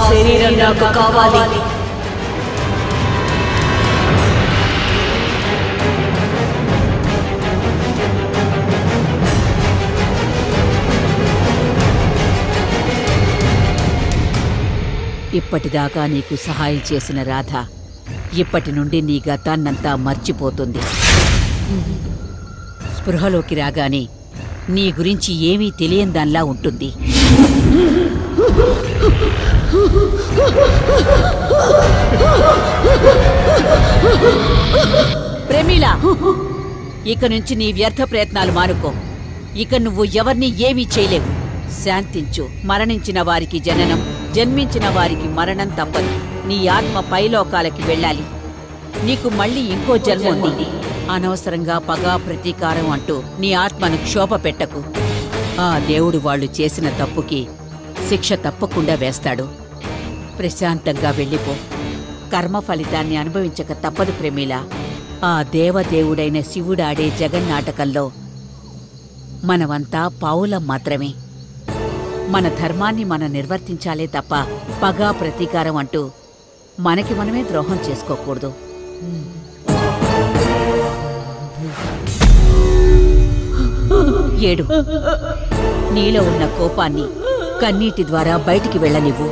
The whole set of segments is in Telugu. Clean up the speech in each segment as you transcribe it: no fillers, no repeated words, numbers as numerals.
శరీరం నాకు కావాలి. ఇప్పటిదాకా నీకు సహాయం చేసిన రాధ ఇప్పటి నుండి నీ గతాన్నంతా మర్చిపోతుంది. స్పృహలోకి రాగానే నీ గురించి ఏమీ తెలియందాన్లా ఉంటుంది. ప్రేమిలా, ఇక నుంచి నీ వ్యర్థ ప్రయత్నాలు మానుకో. ఇక నువ్వు ఎవర్నీ ఏమీ చేయలేవు. శాంతించు. మరణించిన వారికి జననం, జన్మించిన వారికి మరణం తప్పదు. నీ ఆత్మ పైలోకాలకి వెళ్ళాలి. నీకు మళ్ళీ ఇంకో జన్మ ఉంది. అనవసరంగా పగ ప్రతీకారం అంటూ నీ ఆత్మను క్షోభ పెట్టకు. ఆ దేవుడు వాళ్ళు చేసిన తప్పుకి శిక్ష తప్పకుండా వేస్తాడు. ప్రశాంతంగా వెళ్ళిపో. కర్మ ఫలితాన్ని అనుభవించక తప్పదు ప్రేమిలా. ఆ దేవదేవుడైన శివుడాడే జగన్నాటకంలో మనమంతా పావులం మాత్రమే. మన ధర్మాన్ని మనం నిర్వర్తించాలే తప్ప పగ ప్రతీకారం అంటూ మనకి మనమే ద్రోహం చేసుకోకూడదు. ఏడు. నీలో ఉన్న కోపాన్ని కన్నీటి ద్వారా బయటికి వెళ్ళనివ్వు.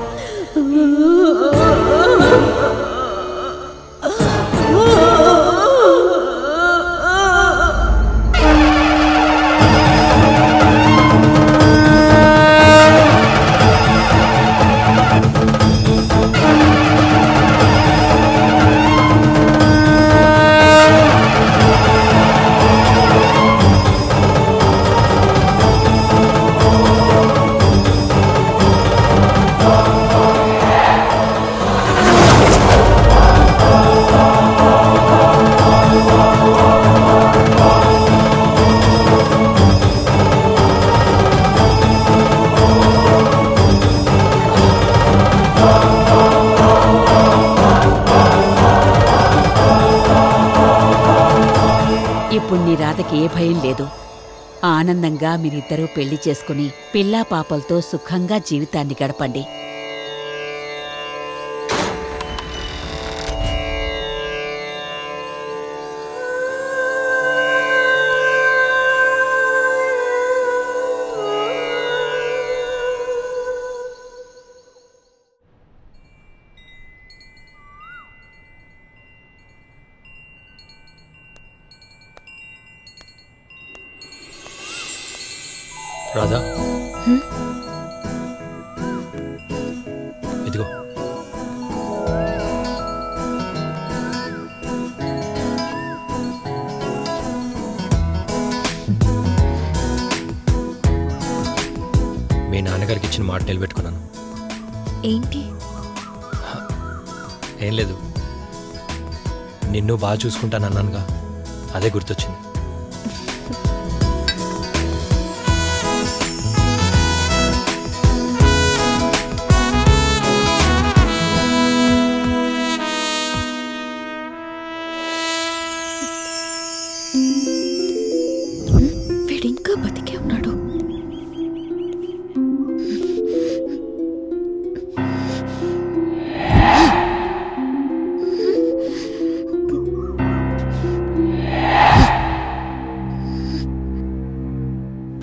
ఇప్పుడు నీ రాధకి ఏ భయం లేదు. ఆనందంగా మీరిద్దరూ పెళ్లి చేసుకుని పిల్లా పాపలతో సుఖంగా జీవితాన్ని గడపండి. రాధా, ఇదిగో. మీ నాన్నగారికి ఇచ్చిన మాట నిలబెట్టుకున్నాను. ఏంటి? ఏం లేదు, నిన్ను బాగా చూసుకుంటానన్నానుగా, అదే గుర్తొచ్చింది. వీడింకా బతికే ఉన్నాడు.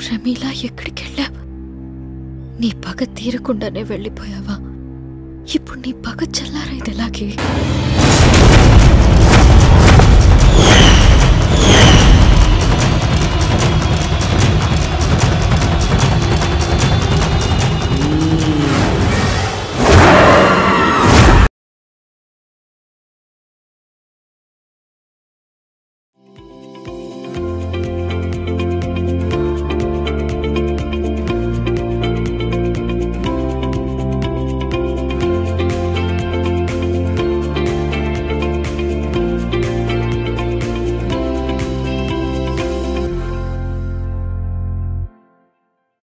ప్రమీలా, ఎక్కడికి వెళ్ళావా? నీ పగ తీరకుండానే వెళ్ళిపోయావా? ఇప్పుడు నీ పగ చల్లారైతే ఎలాగే?